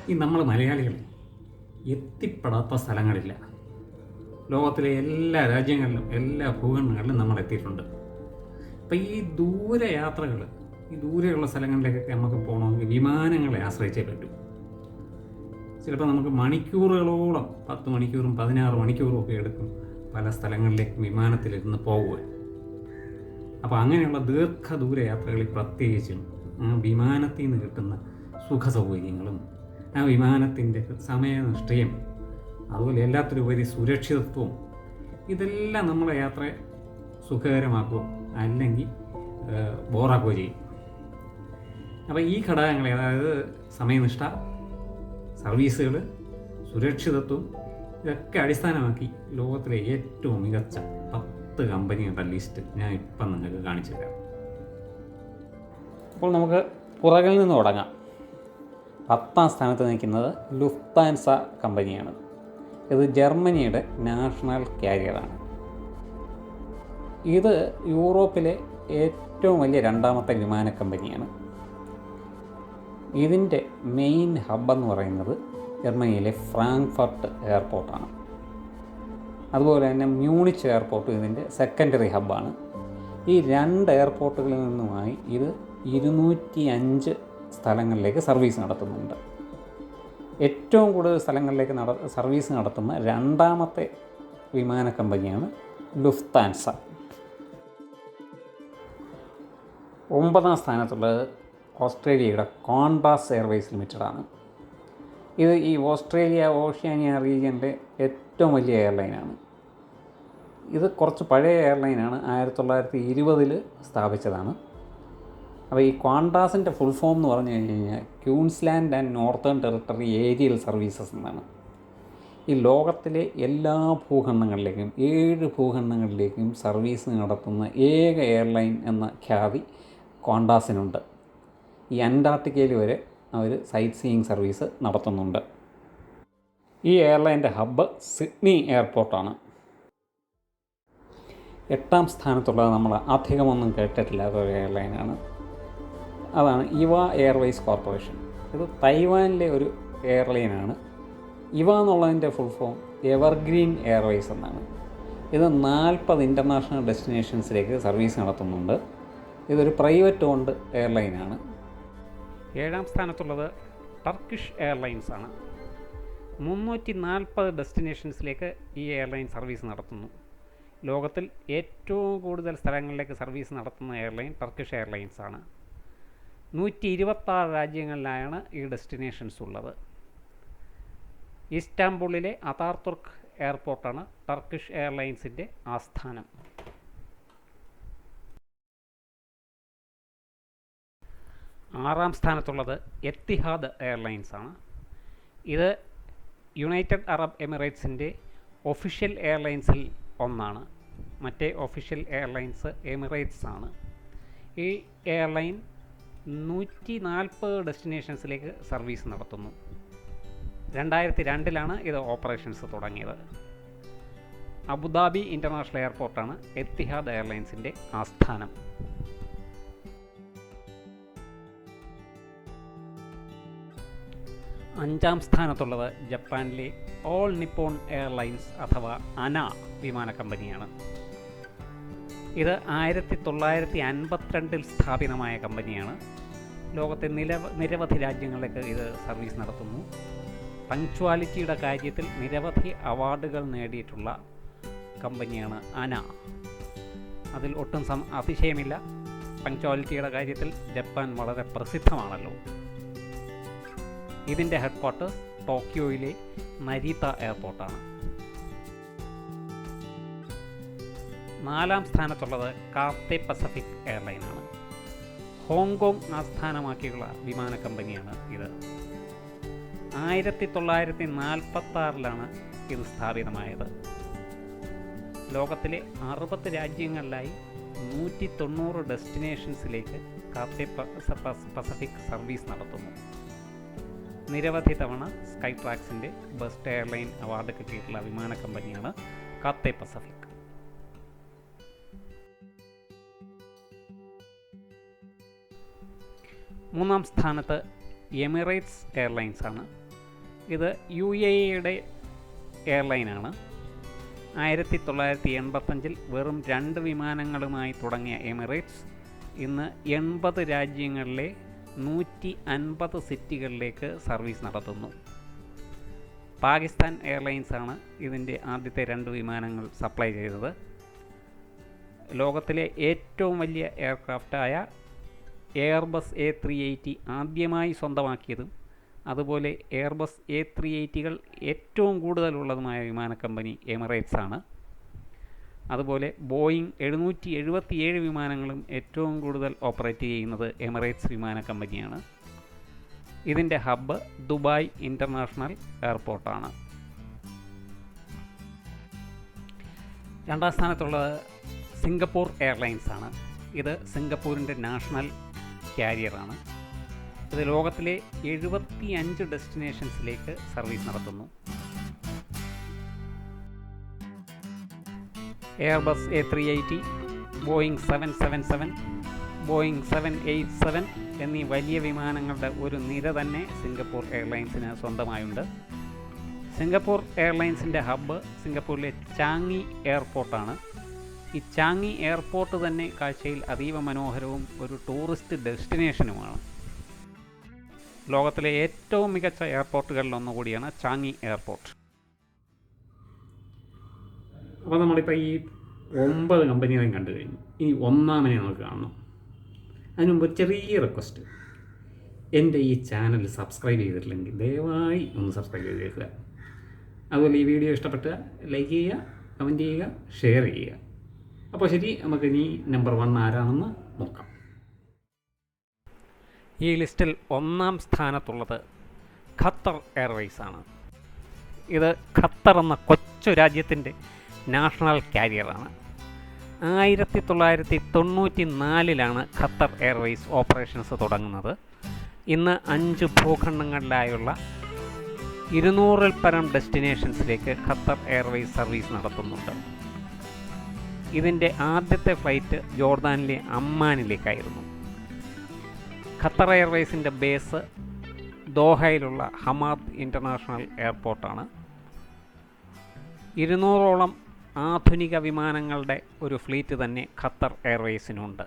ഈ നമ്മൾ മലയാളികൾ എത്തിപ്പെടാത്ത സ്ഥലങ്ങളില്ല. ലോകത്തിലെ എല്ലാ രാജ്യങ്ങളിലും എല്ലാ ഭൂഖണ്ഡങ്ങളിലും നമ്മൾ എത്തിയിട്ടുണ്ട്. അപ്പം ഈ ദൂരയാത്രകൾ, ഈ ദൂരെയുള്ള സ്ഥലങ്ങളിലേക്കൊക്കെ നമുക്ക് പോകണമെങ്കിൽ വിമാനങ്ങളെ ആശ്രയിച്ചേ പറ്റൂ. ചിലപ്പോൾ നമുക്ക് മണിക്കൂറുകളോളം 10 മണിക്കൂറും 16 മണിക്കൂറും ഒക്കെ എടുക്കും പല സ്ഥലങ്ങളിലേക്ക് വിമാനത്തിലിരുന്ന് പോകുക. അപ്പോൾ അങ്ങനെയുള്ള ദീർഘദൂര യാത്രകളിൽ പ്രത്യേകിച്ചും ആ വിമാനത്തിൽ നിന്ന് കിട്ടുന്ന സുഖ സൗകര്യങ്ങളും ആ വിമാനത്തിൻ്റെ സമയനിഷ്ഠയും അതുപോലെ എല്ലാത്തിലുപരി സുരക്ഷിതത്വവും ഇതെല്ലാം നമ്മളെ യാത്രയെ സുഖകരമാക്കുകയോ അല്ലെങ്കിൽ ബോറാക്കുകയോ ചെയ്യും. അപ്പോൾ ഈ ഘടകങ്ങളെ, അതായത് സമയനിഷ്ഠ, സർവീസുകൾ, സുരക്ഷിതത്വം, ഇതൊക്കെ അടിസ്ഥാനമാക്കി ലോകത്തിലെ ഏറ്റവും മികച്ച 10 കമ്പനികളുടെ ലിസ്റ്റ് ഞാൻ ഇപ്പം നിങ്ങൾക്ക് കാണിച്ചു തരാം. അപ്പോൾ നമുക്ക് പുറകിൽ നിന്ന് തുടങ്ങാം. 10ാം സ്ഥാനത്ത് നിൽക്കുന്നത് ലുഫ്താൻസ കമ്പനിയാണ്. ഇത് ജർമ്മനിയുടെ നാഷണൽ കാരിയറാണ്. ഇത് യൂറോപ്പിലെ ഏറ്റവും വലിയ 2ാമത്തെ വിമാന കമ്പനിയാണ്. ഇതിൻ്റെ മെയിൻ ഹബ്ബെന്ന് പറയുന്നത് ജർമ്മനിയിലെ ഫ്രാങ്ക്ഫർട്ട് എയർപോർട്ടാണ്. അതുപോലെ തന്നെ മ്യൂണിച്ച് എയർപോർട്ട് ഇതിൻ്റെ സെക്കൻഡറി ഹബ്ബാണ്. ഈ 2 എയർപോർട്ടുകളിൽ നിന്നുമായി ഇത് 205 സ്ഥലങ്ങളിലേക്ക് സർവീസ് നടത്തുന്നുണ്ട്. ഏറ്റവും കൂടുതൽ സ്ഥലങ്ങളിലേക്ക് സർവീസ് നടത്തുന്ന 2ാമത്തെ വിമാന കമ്പനിയാണ് ലുഫ്താൻസ. 9ാം സ്ഥാനത്തുള്ളത് ഓസ്ട്രേലിയയുടെ കോൺഡാസ് എയർവേസ് ലിമിറ്റഡാണ്. ഇത് ഈ ഓസ്ട്രേലിയ ഓഷ്യാനിയ റീജിയൻ്റെ ഏറ്റവും വലിയ എയർലൈനാണ്. ഇത് കുറച്ച് പഴയ എയർലൈനാണ്, 1920 സ്ഥാപിച്ചതാണ്. അപ്പോൾ ഈ ക്വാണ്ടാസിൻ്റെ ഫുൾ ഫോം എന്ന് പറഞ്ഞു കഴിഞ്ഞാൽ Queensland and Northern Territory Aerial Services എന്നാണ്. ഈ ലോകത്തിലെ എല്ലാ ഭൂഖണ്ഡങ്ങളിലേക്കും 7 ഭൂഖണ്ഡങ്ങളിലേക്കും സർവീസ് നടത്തുന്ന ഏക എയർലൈൻ എന്ന ഖ്യാതി ക്വാണ്ടാസിനുണ്ട്. ഈ അന്റാർട്ടിക്കയിൽ വരെ അവർ സൈറ്റ് സീയിങ് സർവീസ് നടത്തുന്നുണ്ട്. ഈ എയർലൈൻ്റെ ഹബ്ബ് സിഡ്നി എയർപോർട്ടാണ്. 8ാം സ്ഥാനത്തുള്ളത് നമ്മൾ അധികമൊന്നും കേട്ടിട്ടില്ലാത്ത ഒരു എയർലൈനാണ്. അതാണ് ഇവ എയർവേസ് കോർപ്പറേഷൻ. ഇത് തൈവാനിലെ ഒരു എയർലൈനാണ്. ഇവ എന്നുള്ളതിൻ്റെ ഫുൾ ഫോം എവർഗ്രീൻ എയർവേസ് എന്നാണ്. ഇത് 40 ഇൻ്റർനാഷണൽ ഡെസ്റ്റിനേഷൻസിലേക്ക് സർവീസ് നടത്തുന്നുണ്ട്. ഇതൊരു പ്രൈവറ്റ് ഓൺഡ് എയർലൈനാണ്. 7ാം സ്ഥാനത്തുള്ളത് ടർക്കിഷ് എയർലൈൻസ് ആണ്. 340 ഡെസ്റ്റിനേഷൻസിലേക്ക് ഈ എയർലൈൻ സർവീസ് നടത്തുന്നു. ലോകത്തിൽ ഏറ്റവും കൂടുതൽ സ്ഥലങ്ങളിലേക്ക് സർവീസ് നടത്തുന്ന എയർലൈൻ ടർക്കിഷ് എയർലൈൻസ് ആണ്. 126 രാജ്യങ്ങളിലാണ് ഈ ഡെസ്റ്റിനേഷൻസ് ഉള്ളത്. ഇസ്താംബുളിലെ അതാതുർക്ക് എയർപോർട്ടാണ് ടർക്കിഷ് എയർലൈൻസിൻ്റെ ആസ്ഥാനം. 6ാം സ്ഥാനത്തുള്ളത് എത്തിഹാദ് എയർലൈൻസ് ആണ്. ഇത് യുണൈറ്റഡ് അറബ് എമിറേറ്റ്സിൻ്റെ ഒഫീഷ്യൽ എയർലൈൻസിൽ ഒന്നാണ്. മറ്റേ ഒഫീഷ്യൽ എയർലൈൻസ് എമിറേറ്റ്സ് ആണ്. ഈ എയർലൈൻ 140 ഡെസ്റ്റിനേഷൻസിലേക്ക് സർവീസ് നടത്തുന്നു. 2002 ഇത് ഓപ്പറേഷൻസ് തുടങ്ങിയത്. അബുദാബി ഇൻ്റർനാഷണൽ എയർപോർട്ടാണ് എത്തിഹാദ് എയർലൈൻസിൻ്റെ ആസ്ഥാനം. 5ാം സ്ഥാനത്തുള്ളത് ജപ്പാനിലെ ഓൾ നിപ്പോൺ എയർലൈൻസ് അഥവാ അന വിമാന കമ്പനിയാണ്. ഇത് 1952 സ്ഥാപിതമായ കമ്പനിയാണ്. ലോകത്തെ നിരവധി രാജ്യങ്ങളിലേക്ക് ഇത് സർവീസ് നടത്തുന്നു. പങ്ക്ച്വാലിറ്റിയുടെ കാര്യത്തിൽ നിരവധി അവാർഡുകൾ നേടിയിട്ടുള്ള കമ്പനിയാണ് അന. അതിൽ ഒട്ടും അതിശയമില്ല. പങ്ക്ച്വാലിറ്റിയുടെ കാര്യത്തിൽ ജപ്പാൻ വളരെ പ്രസിദ്ധമാണല്ലോ. ഇതിൻ്റെ ഹെഡ് ക്വാർട്ടേഴ്സ് ടോക്കിയോയിലെ നരീത എയർപോർട്ടാണ്. 4ാം സ്ഥാനത്തുള്ളത് കാത്തെ പസഫിക് എയർലൈനാണ്. ഹോങ്കോങ് ആസ്ഥാനമാക്കിയുള്ള വിമാന കമ്പനിയാണ് ഇത്. 1946 ഇത് സ്ഥാപിതമായത്. ലോകത്തിലെ 60 രാജ്യങ്ങളിലായി 190 ഡെസ്റ്റിനേഷൻസിലേക്ക് കാത്തെ പസഫിക് സർവീസ് നടത്തുന്നു. നിരവധി തവണ സ്കൈ ട്രാക്സിൻ്റെ ബെസ്റ്റ് എയർലൈൻ അവാർഡ് കിട്ടിയിട്ടുള്ള വിമാന കമ്പനിയാണ് കാത്തെ പസഫിക്. 3ാം സ്ഥാനത്ത് എമിറേറ്റ്സ് എയർലൈൻസ് ആണ്. ഇത് UAE എയർലൈനാണ്. 1985 വെറും 2 വിമാനങ്ങളുമായി തുടങ്ങിയ എമിറേറ്റ്സ് ഇന്ന് 80 രാജ്യങ്ങളിലെ 150 സിറ്റികളിലേക്ക് സർവീസ് നടത്തുന്നു. പാകിസ്ഥാൻ എയർലൈൻസാണ് ഇതിൻ്റെ ആദ്യത്തെ 2 വിമാനങ്ങൾ സപ്ലൈ ചെയ്തത്. ലോകത്തിലെ ഏറ്റവും വലിയ എയർക്രാഫ്റ്റായ എയർബസ് A380 ആദ്യമായി സ്വന്തമാക്കിയതും അതുപോലെ എയർബസ് A380കൾ ഏറ്റവും കൂടുതലുള്ളതുമായ വിമാന കമ്പനി എമിറേറ്റ്സ് ആണ്. അതുപോലെ ബോയിങ് 777 വിമാനങ്ങളും ഏറ്റവും കൂടുതൽ ഓപ്പറേറ്റ് ചെയ്യുന്നത് എമിറേറ്റ്സ് വിമാന കമ്പനിയാണ്. ഇതിൻ്റെ ഹബ്ബ് ദുബായ് ഇൻ്റർനാഷണൽ എയർപോർട്ടാണ്. രണ്ടാം സ്ഥാനത്തുള്ളത് സിംഗപ്പൂർ എയർലൈൻസ് ആണ്. ഇത് സിംഗപ്പൂരിൻ്റെ നാഷണൽ ക്യാരിയറാണ്. ഇത് ലോകത്തിലെ 75 ഡെസ്റ്റിനേഷൻസിലേക്ക് സർവീസ് നടത്തുന്നു. എയർബസ് A380, ബോയിങ് 777, ബോയിങ് 787 എന്നീ വലിയ വിമാനങ്ങളുടെ ഒരു നിര തന്നെ സിംഗപ്പൂർ എയർലൈൻസിന് സ്വന്തമായുണ്ട്. സിംഗപ്പൂർ എയർലൈൻസിൻ്റെ ഹബ്ബ് സിംഗപ്പൂരിലെ ചാങ്ങി എയർപോർട്ടാണ്. ഈ ചാങ്ങി എയർപോർട്ട് തന്നെ കാഴ്ചയിൽ അതീവ മനോഹരവും ഒരു ടൂറിസ്റ്റ് ഡെസ്റ്റിനേഷനുമാണ്. ലോകത്തിലെ ഏറ്റവും മികച്ച എയർപോർട്ടുകളിലൊന്നുകൂടിയാണ് ചാങ്ങി എയർപോർട്ട്. അപ്പോൾ നമ്മളിപ്പോൾ ഈ 9 കമ്പനികളെയും കണ്ടു കഴിഞ്ഞു. ഇനി 1ാമനെ നമുക്ക് കാണണം. അതിന് മുമ്പ് ചെറിയ റിക്വസ്റ്റ്, എൻ്റെ ഈ ചാനൽ സബ്സ്ക്രൈബ് ചെയ്തിട്ടില്ലെങ്കിൽ ദയവായി ഒന്ന് സബ്സ്ക്രൈബ് ചെയ്തേക്കുക. അതുപോലെ ഈ വീഡിയോ ഇഷ്ടപ്പെട്ട ലൈക്ക് ചെയ്യുക, കമൻറ്റ് ചെയ്യുക, ഷെയർ ചെയ്യുക. അപ്പോൾ ശരി, നമുക്കിനി നമ്പർ 1 ആരാണെന്ന് നോക്കാം. ഈ ലിസ്റ്റിൽ 1ാം സ്ഥാനത്തുള്ളത് ഖത്തർ എയർവേയ്സ് ആണ്. ഇത് ഖത്തർ എന്ന കൊച്ചു രാജ്യത്തിൻ്റെ നാഷണൽ ക്യാരിയറാണ്. 1994 ഖത്തർ എയർവേയ്സ് ഓപ്പറേഷൻസ് തുടങ്ങുന്നത്. ഇന്ന് 5 ഭൂഖണ്ഡങ്ങളിലായുള്ള 200-ൽ പരം ഡെസ്റ്റിനേഷൻസിലേക്ക് ഖത്തർ എയർവേയ്സ് സർവീസ് നടത്തുന്നുണ്ട്. ഇതിൻ്റെ ആദ്യത്തെ ഫ്ലൈറ്റ് ജോർദാനിലെ അമ്മാനിലേക്കായിരുന്നു. ഖത്തർ എയർവേയ്സിൻ്റെ ബേസ് ദോഹയിലുള്ള ഹമാദ് ഇൻ്റർനാഷണൽ എയർപോർട്ടാണ്. 200ഓളം ആധുനിക വിമാനങ്ങളുടെ ഒരു ഫ്ലീറ്റ് തന്നെ ഖത്തർ എയർവേയ്സിനുണ്ട്.